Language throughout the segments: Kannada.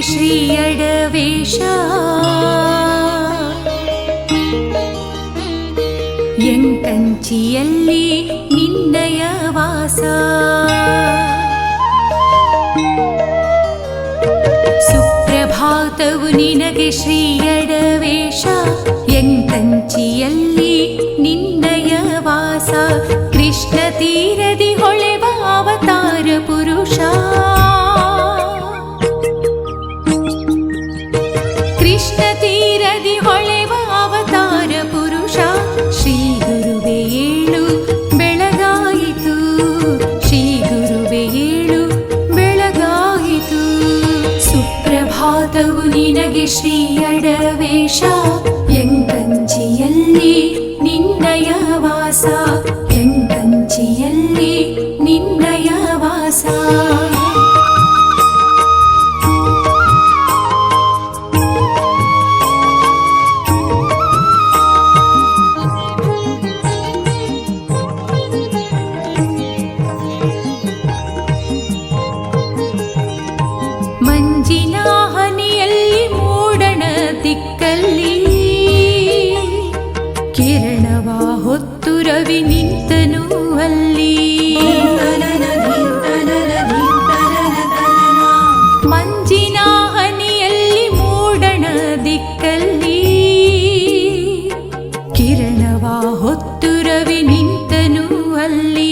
ಶ್ರೀ ಅಡವೇಶ ಎಂಕಂಚಿಯಲ್ಲಿ ನಿನ್ನಯ ವಾಸ ಸುಪ್ರಭಾತವು ನಿನಗೆ ಶ್ರೀ ಅಡವೇಶ ಎಂಕಂಚಿಯಲ್ಲಿ ನಿನ್ನಯ ವಾಸ ಕೃಷ್ಣ ತೀರದಿ ಹೊಳೆವ ಅವತಾರ ಪುರುಷ ಕೃಷ್ಣ ತೀರದಿ ಹೊಳೆವ ಅವತಾರ ಪುರುಷ ಶ್ರೀ ಗುರುವೇ ಏಳು ಬೆಳಗಾಯಿತು ಶ್ರೀ ಗುರುವೇ ಏಳು ಬೆಳಗಾಯಿತು ಸುಪ್ರಭಾತವು ನಿನಗೆ ಶ್ರೀ ಅಡವೇಶ ಎಂಕಂಚಿಯಲ್ಲಿ ನಿನ್ನಯ ವಾಸ ಎಂಕಂಚಿಯಲ್ಲಿ ನಿನ್ನಯ ವಾಸ ಮಂಜಿನ ಹನಿಯಲ್ಲಿ ಮೂಡಣ ದಿಕ್ಕಲ್ಲಿ ಕಿರಣವ ಹೊತ್ತು ರವಿ ನಿಂತನು ಅಲ್ಲಿ ಮಂಜಿನ ಹನಿಯಲ್ಲಿ ಮೂಡಣ ದಿಕ್ಕಲ್ಲಿ ಕಿರಣವ ಹೊತ್ತು ರವಿ ನಿಂತನು ಅಲ್ಲಿ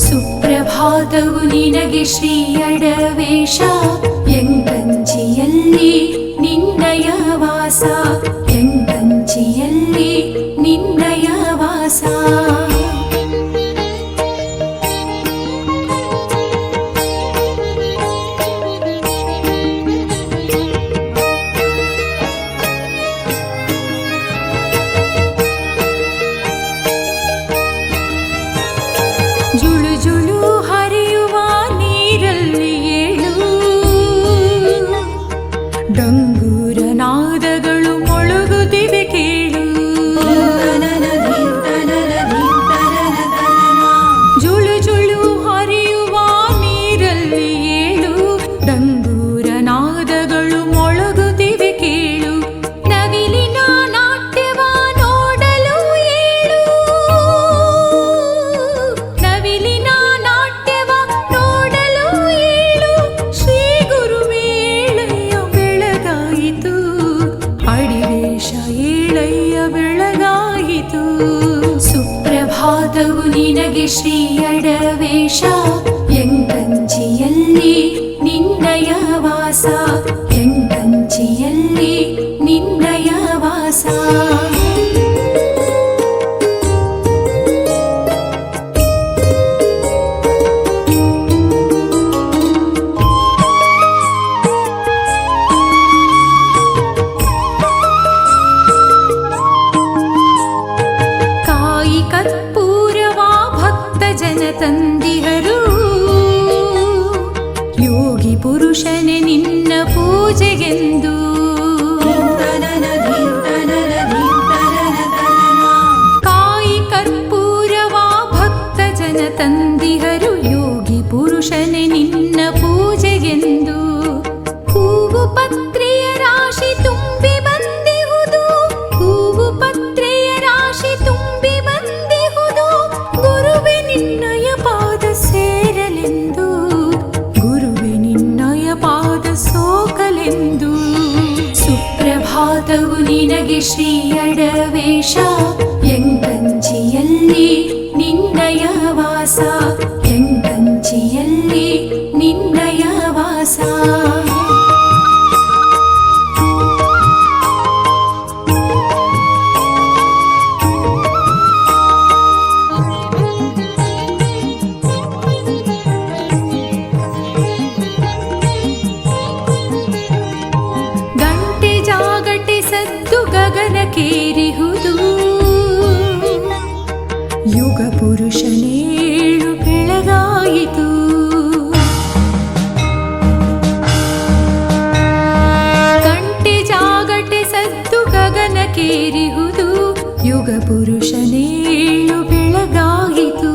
ಸುಪ್ರಭಾತವು ನಿನಗೆ ಶ್ರೀ ಅಡವೇಶ ಎಂಕಂಚಿಯಲ್ಲಿ ನಿನ್ನಯ ವಾಸ ಎಂಕಂಚಿಯಲ್ಲಿ ನಿನ್ನಯ ವಾಸ ಜುಳು ಜುಳು ಹರಿಯುವ ನೀರಲ್ಲಿ ಏಳು ಡಂಗೂರ ನಾದಗಳು ಮೊಳಗುತ್ತಿವೆ ಕೇಳು ಜುಳು ಜುಳು ಹರಿಯುವ ನೀರಲ್ಲಿ ಏಳು ಡಂಗೂರ ನಾದಗಳು ಮೊಳಗುತ್ತಿವೆ ಕೇಳು ನವಿಲಿನ ನಾಟ್ಯವ ನೋಡಲು ಏಳು ನವಿಲಿನ ನಾಟ್ಯವ ನೋಡಲು ಏಳು ಶ್ರೀ ಗುರುವೇಳಯ್ಯ ಬೆಳಗಾಯಿತು ಅಡಿವೇಶ ಏಳಯ್ಯ ಬೆಳಗಾಯಿತು ಸುಪ್ರಭಾತವು ನಿನಗೆ ಶ್ರೀ ಅಡವೇಶ ಎಂಕಂಚಿಯಲ್ಲಿ ನಿನ್ನಯ ವಾಸ ಎಂಕಂಚಿಯಲ್ಲಿ ನಿನ್ನಯ ವಾಸ ಕಾಯಿ ಕರ್ಪೂರವ ಭಕ್ತ ಜನ ತಂದಿಹರು ಯೋಗಿ ಪುರುಷನೇ ನಿನ್ನ ಪೂಜೆಗೆಂದು ಕಾಯಿ ಕರ್ಪೂರವ ಭಕ್ತ ಜನ ತಂದಿಹರು ಯೋಗಿ ಪುರುಷನೇ ನಿನ್ನ ಪೂಜೆಗೆಂದು ಹೂವು ಪತ್ರೆಯ ರಾಶಿ ತುಂಬಿ ಬಂದಿಹುದು ಹೂವು ಪತ್ರೆಯ ರಾಶಿ ತುಂಬಿ ಬಂದಿಹುದು ಗುರುವೆ ನಿನ್ನಯ ಪಾದ ಸೇರಲೆಂದು ಗುರುವೆ ನಿನ್ನಯ ಪಾದ ಸೋಕಲೆಂದು ಸುಪ್ರಭಾತವು ನಿನಗೆ ಶ್ರೀ ಅಡವೇಶ ಎಂಕಂಚಿಯಲ್ಲಿ ನಿನ್ನಯ ವಾಸ ಎಂಕಂಚಿಯಲ್ಲಿ ನಿನ್ನಯ ವಾಸ ಗಗನಕ್ಕೇರಿಹುದು ಯುಗ ಪುರುಷನೇಳು ಬೆಳಗಾಯಿತು ಗಂಟೆ ಜಾಗಟೆ ಸದ್ದು ಗಗನಕ್ಕೇರಿಹುದು ಯುಗ ಪುರುಷನೇಳು ಬೆಳಗಾಯಿತು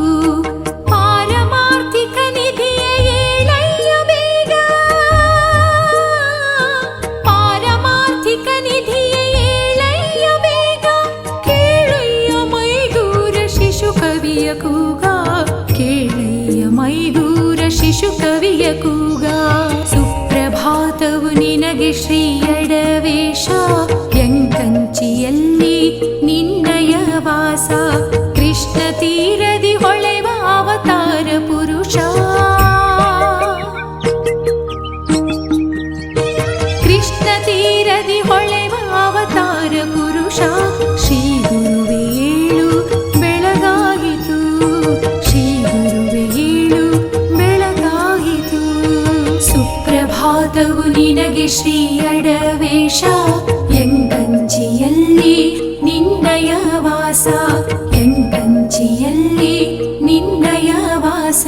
ಪಾರಮಾರ್ಥಿಕ ನಿಧಿಯ ಏಳಯ್ಯ ಬೇಗ ಪಾರಮಾರ್ಥಿಕ ನಿಧಿಯ ಕವಿಯ ಕೂಗ ಕೇಳಯ್ಯ ಮೈದೂರ ಶಿಶು ಕವಿಯ ಕೂಗ ಸುಪ್ರಭಾತವು ನಿನಗೆ ಶ್ರೀ ಅಡವೇಶ ಎಂಕಂಚಿಯಲ್ಲಿ ನಿನ್ನಯ ವಾಸ ಕೃಷ್ಣ ತೀರದಿ ಹೊಳೆವ ಅವತಾರ ಪುರುಷ ಕೃಷ್ಣ ತೀರದಿ ಹೊಳೆವ ಅವತಾರ ಪುರುಷ ಶ್ರೀ ಗುರುವೇ ಸುಪ್ರಭಾತವು ನಿನಗೆ ಶ್ರೀ ಅಡವೇಶ ಎಂಕಂಚಿಯಲ್ಲಿ ನಿನ್ನಯ ವಾಸ ಎಂಕಂಚಿಯಲ್ಲಿ ನಿನ್ನಯ ವಾಸ